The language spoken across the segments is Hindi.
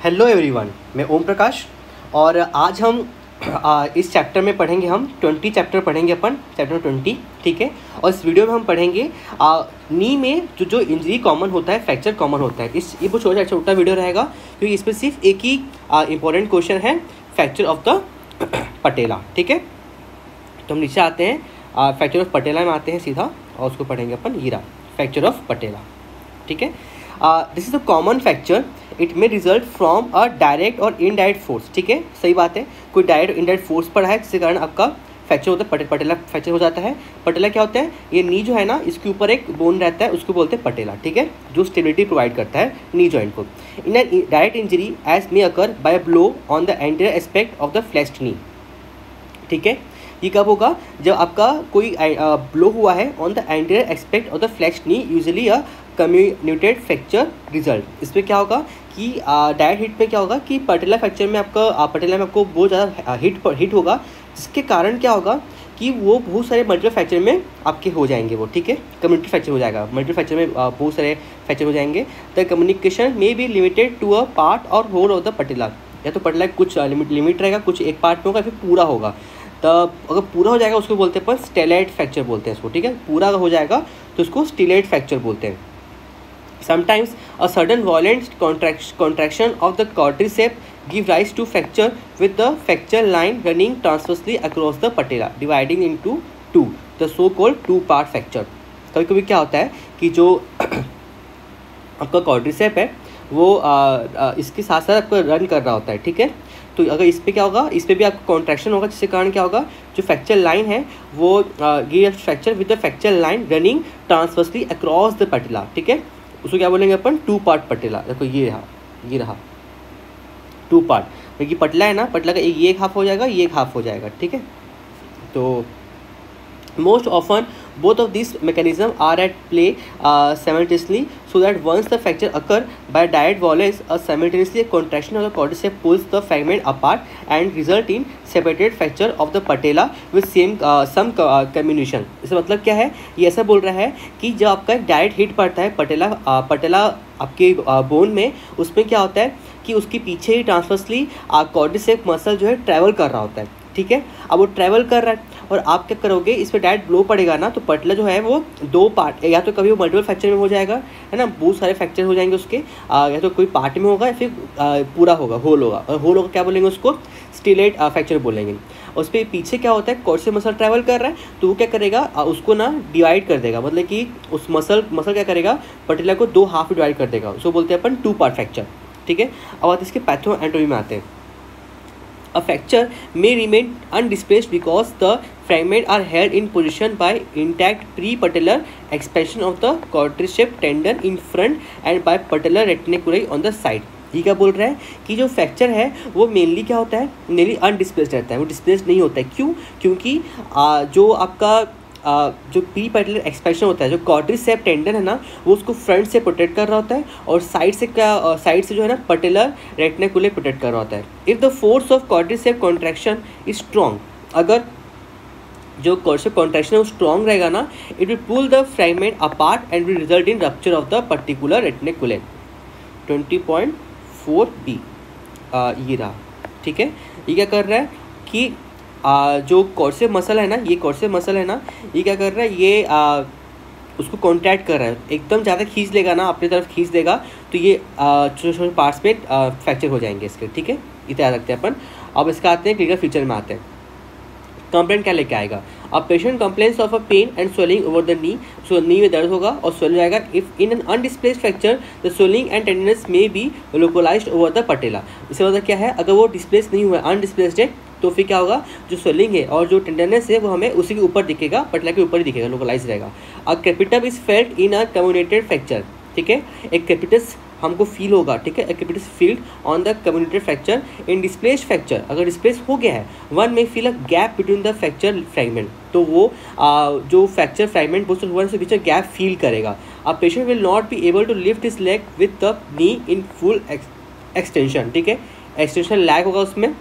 हेलो एवरीवन, मैं ओम प्रकाश और आज हम इस चैप्टर में पढ़ेंगे। हम 20 चैप्टर पढ़ेंगे, अपन चैप्टर 20, ठीक है। और इस वीडियो में हम पढ़ेंगे नी में जो इंजरी कॉमन होता है, फ्रैक्चर कॉमन होता है। ये बहुत छोटा वीडियो रहेगा क्योंकि इसमें सिर्फ एक ही इंपॉर्टेंट क्वेश्चन है, फ्रैक्चर ऑफ द पटेला, ठीक है। तो हम नीचे आते हैं, फ्रैक्चर ऑफ पटेला में आते हैं सीधा और उसको पढ़ेंगे अपन। ये रहा फ्रैक्चर ऑफ पटेला, ठीक है। This is a common fracture, it may result from a direct और इनडायरेक्ट फोर्स, ठीक है। सही बात है, कोई डायरेक्ट और इनडायरेक्ट फोर्स पड़ा है जिसके कारण आपका फ्रैक्चर होता है, पटेला फ्रैक्चर हो जाता है। पटेला क्या होता है? ये नी जो है ना, इसके ऊपर एक बोन रहता है, उसको बोलते हैं पटेला, ठीक है, जो स्टेबिलिटी प्रोवाइड करता है नी जॉइंट को। In an direct injury as may occur by blow on the anterior aspect of the flexed knee, ठीक है। ये कब होगा? जब आपका कोई ब्लो हुआ है on the anterior aspect of the flexed knee, usually a comminuted fracture result. इसमें क्या होगा कि डायरेक्ट हिट में क्या होगा कि पटेला फ्रैक्चर में आपका पटेला में आपको बहुत ज़्यादा हिट होगा, जिसके कारण क्या होगा कि वो बहुत सारे मल्टीपल फ्रैक्चर में आपके हो जाएंगे वो, ठीक है। कम्युनिटी फ्रैक्चर हो जाएगा, मल्टीपल फ्रैक्चर में बहुत सारे फ्रैक्चर हो जाएंगे। The communication may be limited to a part और होल ऑफ द पटेला, या तो पटेला कुछ लिमिट रहेगा, कुछ एक पार्ट में होगा, फिर पूरा होगा। तब अगर पूरा हो जाएगा उसको बोलते हैं अपन स्टेलाइट फ्रैक्चर बोलते हैं इसको, ठीक है। पूरा हो जाएगा तो उसको स्टेलाइट फ्रैक्चर बोलते हैं। Sometimes a sudden violent contraction of the quadriceps give rise to fracture with the fracture line running transversely across the patella, dividing into two, the so-called two-part fracture. कभी कभी क्या होता है कि जो आपका quadriceps है वो इसके साथ साथ आपको रन कर रहा होता है, ठीक है। तो अगर इस पर क्या होगा, इस पर भी आपको कॉन्ट्रैक्शन होगा, जिसके कारण क्या होगा, जो फ्रैक्चर लाइन है वो give fracture with the fracture line running transversely across the patella, ठीक है। उसको क्या बोलेंगे अपन? टू पार्ट पटेला। देखो ये रहा टू पार्ट, क्योंकि पटला है ना, पटला का ये एक हाफ हो जाएगा, ये एक हाफ हो जाएगा, ठीक है। तो most often both of these mechanisms are at play simultaneously, so that once the fracture occur by direct violence, a simultaneously contraction of the quadriceps pulls the fragment apart and result in separated fracture of the patella with some comminution. इसका मतलब क्या है? ये ऐसा बोल रहा है कि जब आपका डायरेक्ट हिट पड़ता है पटेला आपके बोन में, उसमें क्या होता है कि उसके पीछे ही ट्रांसवर्सली quadriceps मसल जो है ट्रैवल कर रहा होता है, ठीक है। अब वो ट्रैवल कर रहा है और आप क्या करोगे, इस पर डायरेक्ट ब्लो पड़ेगा ना, तो पटला जो है वो दो पार्ट, या तो कभी वो मल्टीपल फ्रैक्चर में हो जाएगा, है ना, बहुत सारे फ्रैक्चर हो जाएंगे उसके, या तो कोई पार्ट में होगा या फिर पूरा होगा, होल होगा। और होल होगा क्या बोलेंगे उसको? स्टेलाइट फ्रैक्चर बोलेंगे। और उस पर पीछे क्या होता है, कॉर्ड मसल ट्रैवल कर रहा है, तो वो क्या करेगा, उसको ना डिवाइड कर देगा, मतलब कि उस मसल क्या करेगा, पटेला को दो हाफ डिवाइड कर देगा, उसको बोलते हैं अपन टू पार्ट फ्रैक्चर, ठीक है। अब आप इसके पैथो एनाटॉमी में आते हैं। A fracture may remain undisplaced because the fragments are held in position by intact pre-patellar expansion of the quadriceps tendon in front and by patellar reticuli on the side. ये क्या बोल रहा है कि जो फ्रैक्चर है वो मेनली क्या होता है, मेनली अनडिस्प्लेस्ड रहता है, वो डिस्प्लेस्ड नहीं होता है। क्यों? क्योंकि जो आपका जो प्री पैटेलर एक्सपेंशन होता है, जो क्वाड्रिसेप टेंडन है ना, वो उसको फ्रंट से प्रोटेक्ट कर रहा होता है और साइड से जो है ना पटेलर रेटिकुले प्रोटेक्ट कर रहा होता है। If the force of quadricep contraction is strong, अगर जो क्वाड्रिसेप कॉन्ट्रैक्शन है वो स्ट्रॉन्ग रहेगा ना, it will pull the fragment apart and will result in rupture of the particular reticule. 20.4b ये रहा, ठीक है। ये क्या कर रहा है कि जो क्वाड्रिसेप मसल है ना, ये क्वाड्रिसेप मसल है ना, ये क्या कर रहा है, ये उसको कॉन्ट्रैक्ट कर रहा है, एकदम ज़्यादा खींच लेगा ना, अपनी तरफ खींच देगा तो ये छोटे छोटे पार्ट्स में फ्रैक्चर हो जाएंगे इसके, ठीक है। इतना याद रखते हैं अपन। अब इसका आते हैं क्लिनिकल फीचर में आते हैं। कंप्लेंट क्या लेके आएगा? अब patient complaints of a pain and swelling over the knee, so knee में दर्द होगा और स्वेल जाएगा। If in an undisplaced fracture the swelling and tenderness may be localised over the patella. इसका मतलब क्या है, अगर वो डिस्प्लेस नहीं हुआ, अनडिस्प्लेस्ड है, तो फिर क्या होगा, जो स्वेलिंग है और जो टेंडरनेस है वो हमें उसी के ऊपर दिखेगा, पटला के ऊपर ही दिखेगा, लोकलाइज रहेगा। A crepitus is felt in a comminuted fracture, ठीक है। एक क्रेपिटस हमको फील होगा, ठीक है, एक crepitus field on the comminuted fracture. In displaced fracture, अगर डिस्प्लेस हो गया है, वन में feel a gap between the fracture fragment, तो वो जो फ्रैक्चर फ्रैगमेंट बहुत वन से बीच में गैप फील करेगा। A patient will not be able to lift his leg with the knee in full extension, ठीक है। एक्सटेंशन लैग होगा उसमें,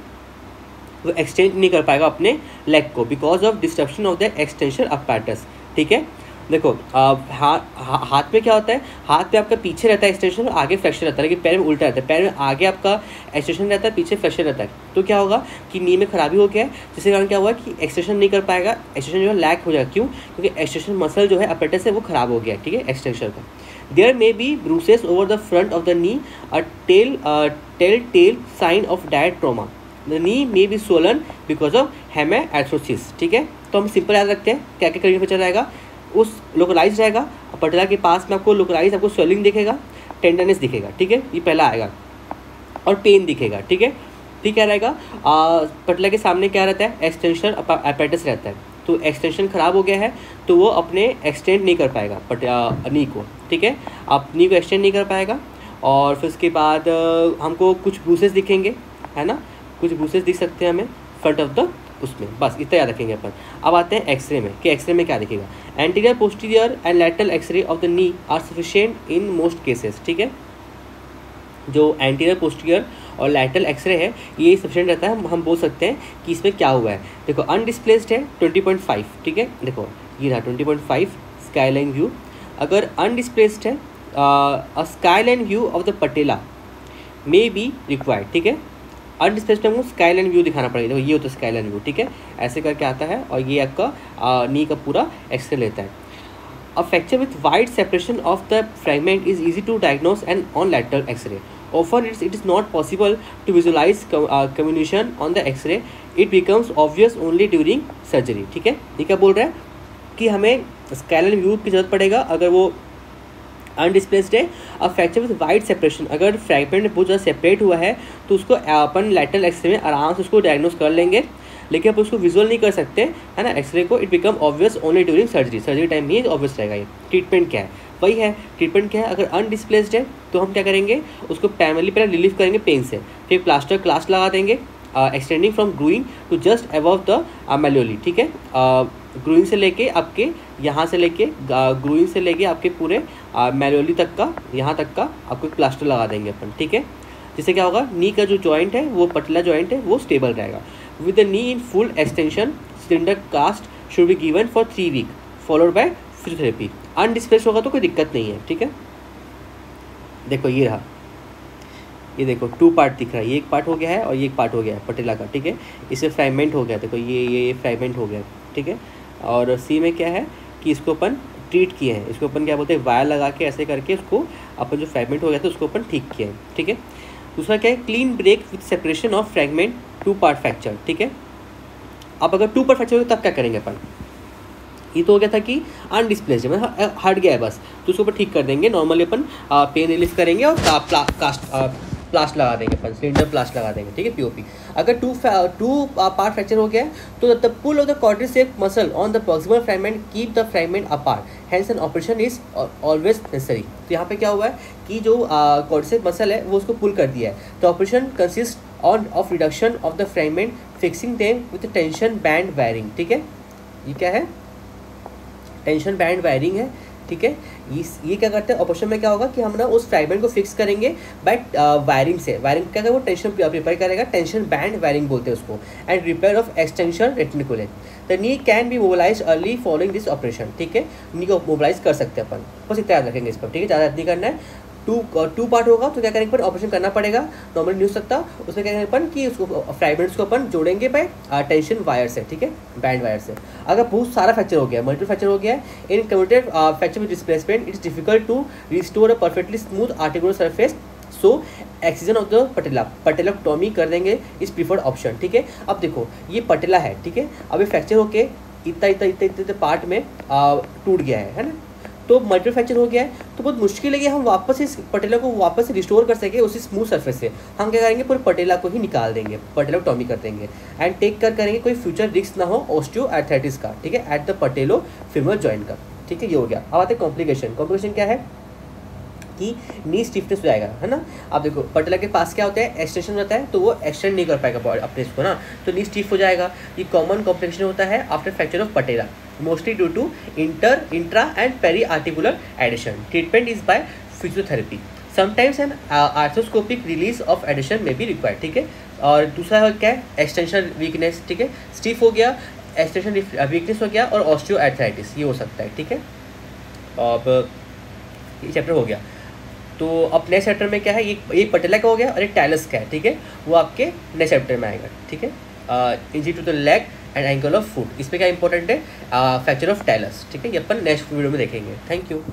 वो एक्सटेंड नहीं कर पाएगा अपने लेग को because of disruption of the extension apparatus, ठीक है। देखो हाथ में क्या होता है, हाथ में आपका पीछे रहता है एक्सटेंशन और आगे फ्लेक्शन रहता है, लेकिन पैर में उल्टा रहता है, पैर में आगे आपका एक्सटेंशन रहता है, पीछे फ्लेक्शन रहता है। तो क्या होगा कि नी में खराबी हो गया है, जिसके कारण क्या हुआ कि एक्सटेंशन नहीं कर पाएगा, एक्सटेंशन जो है लैक हो जाएगा। क्यों? क्योंकि एक्सटेंशन मसल जो है अपरेटस है वो खराब हो गया है, ठीक है, एक्सटेंशन का। There may be bruises over the front of the knee, a tell sign of direct trauma. The knee may be swollen because of haemarthrosis, ठीक है। तो हम सिंपल याद रखते हैं, क्या क्या करेंगे, चल रहेगा उस लोकलाइज रहेगा, पटेला के पास में आपको लोकलाइज आपको स्वेलिंग दिखेगा, टेंडरनेस दिखेगा, ठीक है, ये पहला आएगा, और पेन दिखेगा, ठीक है। ठीक क्या रहेगा, पटेला के सामने क्या रहता है, एक्सटेंशन अपरेटस रहता है, तो एक्सटेंशन खराब हो गया है तो वो अपने एक्सटेंड नहीं कर पाएगा नी को, ठीक है, आप नी को एक्सटेंड नहीं कर पाएगा। और फिर उसके बाद हमको कुछ ब्रूसेस दिखेंगे, है ना, कुछ ब्रूसेस दिख सकते हैं हमें फ्रंट ऑफ द उसमें, बस इतना याद रखेंगे अपन। अब आते हैं एक्सरे में, कि एक्सरे में क्या दिखेगा। Anterior posterior and lateral x-ray of the knee are sufficient in most cases, ठीक है। जो एंटीरियर पोस्टीरियर और लैटरल एक्सरे है ये सफिशिएंट रहता है, हम बोल सकते हैं कि इसमें क्या हुआ है। देखो अनडिस्प्लेस्ड है 20.5, ठीक है, देखो ये रहा 20.5 स्काईलाइन व्यू। अगर अनडिस्प्लेस्ड है a skyline view of the patella may be required, ठीक है। अनडिस्प्लेस्ड हमको स्काईलाइन व्यू दिखाना पड़ेगा, देखो ये होता है स्काईलाइन व्यू, ठीक है, ऐसे करके आता है और ये आपका नी का पूरा एक्सरे लेता है। A fracture with wide separation of the fragment is easy to diagnose and on lateral x-ray. Often it is not possible to visualize comminution on the X-ray. It becomes obvious only during surgery, ठीक है। ये क्या बोल रहा है कि हमें स्कैलन व्यू की जरूरत पड़ेगा अगर वो अनडिस्प्लेस्ड है। और फ्रैक्चर विथ वाइड सेपरेशन, अगर फ्रैगमेंट बहुत ज़्यादा सेपरेट हुआ है तो उसको अपन लैटरल एक्सरे में आराम से उसको डायग्नोस कर लेंगे, लेकिन आप उसको विजुअल नहीं कर सकते, है ना, एक्सरे को। It become obvious only during surgery, surgery time he obvious रहेगा। ये ट्रीटमेंट क्या है, वही है ट्रीटमेंट क्या है। अगर अनडिस्प्लेस्ड है तो हम क्या करेंगे, उसको प्राइमरली पहले रिलीव करेंगे पेन से, फिर प्लास्टर क्लास्ट लगा देंगे extending from groin to just above the malleoli, ठीक है। ग्रूइन से लेके आपके यहाँ से लेके ग्रूइन से लेके आपके पूरे मैल्योली तक का, यहाँ तक का आपको प्लास्टर लगा देंगे अपन, ठीक है। जिससे क्या होगा, नी का जो जॉइंट है वो पतला जॉइंट है वो स्टेबल रहेगा। With the knee in full extension cylinder cast should be given for 3 week followed by physiotherapy. Undisplaced होगा तो कोई दिक्कत नहीं है, ठीक है। देखो ये रहा, ये देखो 2 पार्ट दिख रहा है, ये एक पार्ट हो गया है और ये एक पार्ट हो गया है पटेला का, ठीक है। इससे फ्रैगमेंट हो गया, देखो ये फ्रैगमेंट हो गया, ठीक है। और सी में क्या है कि इसको अपन ट्रीट किए हैं, इसको अपन क्या बोलते हैं, वायर लगा के ऐसे करके उसको अपन जो फ्रैगमेंट हो गया था उसको अपन ठीक किए हैं, ठीक है। दूसरा क्या है, clean break with separation of fragment 2 part fracture, ठीक है। अब अगर 2 पार्ट फ्रैक्चर हो तब क्या करेंगे अपन, ये तो हो गया था कि अनडिस्प्लेस्ड है, मतलब हट गया है बस, तो उसके ऊपर ठीक कर देंगे। नॉर्मली अपन पेन रिलीफ करेंगे और प्लास्ट लगा देंगे अपन, सिलेंडर प्लास्ट लगा देंगे, ठीक है, पीओपी। अगर 2 पार्ट फ्रैक्चर हो गया है तो the pull of the quadriceps muscle on the proximal fragment keep the fragment apart, hence an operation is always necessary. तो यहाँ पे क्या हुआ है कि जो quadriceps मसल है वो उसको पुल कर दिया है, तो operation consist of reduction of the fragment, fixing them with tension band wiring, ठीक है। ये क्या है, टेंशन बैंड वायरिंग है, ठीक है। ये क्या करते हैं, ऑपरेशन में क्या होगा कि हम ना उस फ्रैगमेंट को फिक्स करेंगे बाय वायरिंग से। वायरिंग क्या करेगा, वो टेंशन प्रिपेयर करेगा, टेंशन बैंड वायरिंग बोलते हैं उसको। And repair of extension reticulate, the knee can be mobilise early following this operation, ठीक है। नी को मोबिलाइज कर सकते हैं अपन, बस इतना याद रखेंगे इस पर, ठीक है, ज़्यादा नहीं करना है। 2 पार्ट होगा तो क्या करेंगे अपन, ऑपरेशन करना पड़ेगा, नॉर्मली नहीं हो सकता। उसमें क्या करेंगे अपन कि उसको फ्रैगमेंट्स को अपन जोड़ेंगे बाय टेंशन वायर से, ठीक है, बैंड वायर से। अगर बहुत सारा फ्रैक्चर हो गया, मल्टीपल फ्रैक्चर हो गया है, in comminuted fracture with displacement it's difficult to restore a perfectly smooth articular surface, so excision of the patellectomy कर देंगे इस प्रीफर्ड ऑप्शन, ठीक है। अब देखो ये पटेला है, ठीक है, अब ये फ्रैक्चर होके इतना पार्ट में टूट गया है ना, तो मल्टीपल फ्रैक्चर हो गया है, तो बहुत मुश्किल है कि हम वापस इस पटेला को वापस से रिस्टोर कर सके उसी स्मूथ सरफेस से। हम क्या करेंगे, पूरे पटेला को ही निकाल देंगे, पटेलोटॉमी कर देंगे एंड टेक कर करेंगे कोई फ्यूचर रिस्क ना हो ऑस्टियोआर्थराइटिस का, ठीक है, एट द पटेलो फीमर जॉइंट का, ठीक है। ये हो गया। अब आते हैं कॉम्प्लिकेशन क्या है कि नी स्टिफनेस हो जाएगा, है ना। आप देखो पटेला के पास क्या होता है, एक्सटेंशन रहता है, तो वो एक्सटेंड नहीं कर पाएगा बॉडी अपने इसको ना, तो नी स्टिफ हो जाएगा। ये कॉमन कॉम्प्लिकेशन होता है after fracture of patella, mostly due to intra and peri articular adhesion. Treatment is by physiotherapy, sometimes an arthroscopic release of adhesion may be required, ठीक है। और दूसरा क्या है, एक्सटेंशन वीकनेस, ठीक है, स्टिफ हो गया, एक्सटेंशन वीकनेस हो गया और ऑस्टियोआर्थराइटिस ये हो सकता है, ठीक है। अब ये चैप्टर हो गया। तो अब नेक्स्ट चैप्टर में क्या है, ये पटेला का हो गया और एक टाइलस का है, ठीक है, वो आपके नेक्स्ट चैप्टर में आएगा, ठीक है। Injury to the leg and ankle of foot, इस पर क्या इंपॉर्टेंट है, फ्रैक्चर ऑफ टाइलस, ठीक है, ये अपन नेक्स्ट वीडियो में देखेंगे। Thank you.